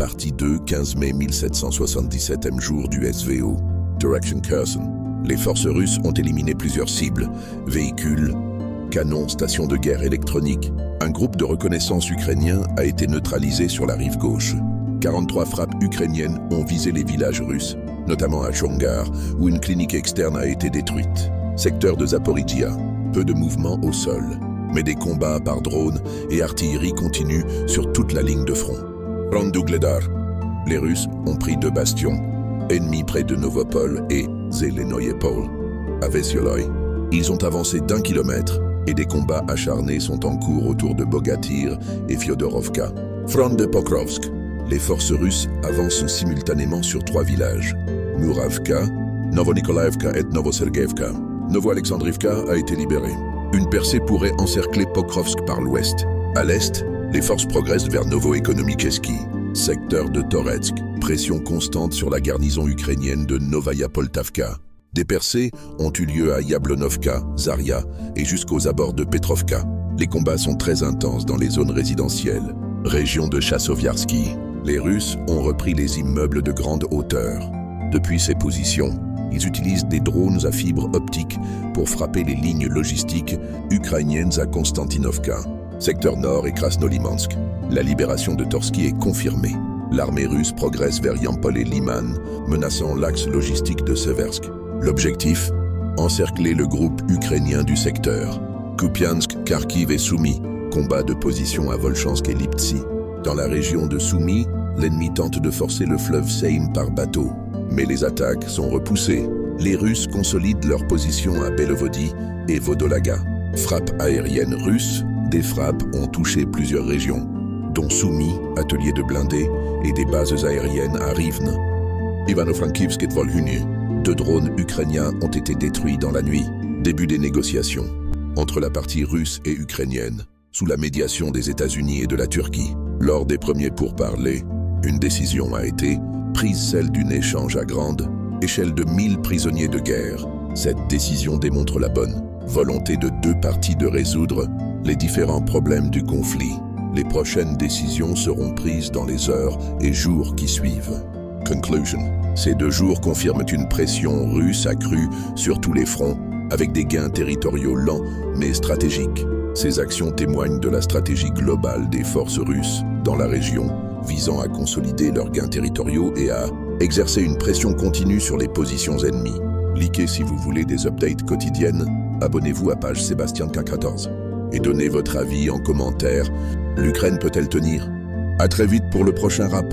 Partie 2, 15 mai 1777e jour du SVO. Direction Kherson. Les forces russes ont éliminé plusieurs cibles, véhicules, canons, stations de guerre électroniques. Un groupe de reconnaissance ukrainien a été neutralisé sur la rive gauche. 43 frappes ukrainiennes ont visé les villages russes, notamment à Chongar, où une clinique externe a été détruite. Secteur de Zaporizhia, peu de mouvements au sol, mais des combats par drone et artillerie continuent sur toute la ligne de front. Front d'Ugledar, les Russes ont pris 2 bastions, ennemis près de Novopol et Zelenoyepol. À Vesioloy, ils ont avancé d'1 kilomètre et des combats acharnés sont en cours autour de Bogatyr et Fyodorovka. Front de Pokrovsk, les forces russes avancent simultanément sur 3 villages. Muravka, Novonikolaevka et Novosergevka. Novo-Alexandrivka a été libérée. Une percée pourrait encercler Pokrovsk par l'ouest. À l'est, les forces progressent vers Novo-Ekonomikeski, secteur de Toretsk. Pression constante sur la garnison ukrainienne de Novaya Poltavka. Des percées ont eu lieu à Yablonovka, Zaria et jusqu'aux abords de Petrovka. Les combats sont très intenses dans les zones résidentielles. Région de Chassoviarsky, les Russes ont repris les immeubles de grande hauteur. Depuis ces positions, ils utilisent des drones à fibre optique pour frapper les lignes logistiques ukrainiennes à Konstantinovka, secteur nord et Krasnolimansk. La libération de Torsky est confirmée. L'armée russe progresse vers Yampol et Liman, menaçant l'axe logistique de Seversk. L'objectif ? Encercler le groupe ukrainien du secteur. Kupiansk, Kharkiv et Soumy, combat de position à Volchansk et Liptsi. Dans la région de Soumy, l'ennemi tente de forcer le fleuve Seym par bateau. Mais les attaques sont repoussées. Les Russes consolident leur position à Belovody et Vodolaga. Frappes aériennes russes, des frappes ont touché plusieurs régions, dont Soumy, atelier de blindés, et des bases aériennes à Rivne. Ivano-Frankivsk et Volhynie. 2 drones ukrainiens ont été détruits dans la nuit. Début des négociations entre la partie russe et ukrainienne, sous la médiation des États-Unis et de la Turquie. Lors des premiers pourparlers, une décision a été prise, celle d'un échange à grande échelle de 1000 prisonniers de guerre. Cette décision démontre la bonne volonté de 2 parties de résoudre les différents problèmes du conflit. Les prochaines décisions seront prises dans les heures et jours qui suivent. Conclusion. Ces 2 jours confirment une pression russe accrue sur tous les fronts, avec des gains territoriaux lents mais stratégiques. Ces actions témoignent de la stratégie globale des forces russes dans la région, visant à consolider leurs gains territoriaux et à exercer une pression continue sur les positions ennemies. Likez si vous voulez des updates quotidiennes, abonnez-vous à page Sébastien K14 et donnez votre avis en commentaire. L'Ukraine peut-elle tenir ? À très vite pour le prochain rapport.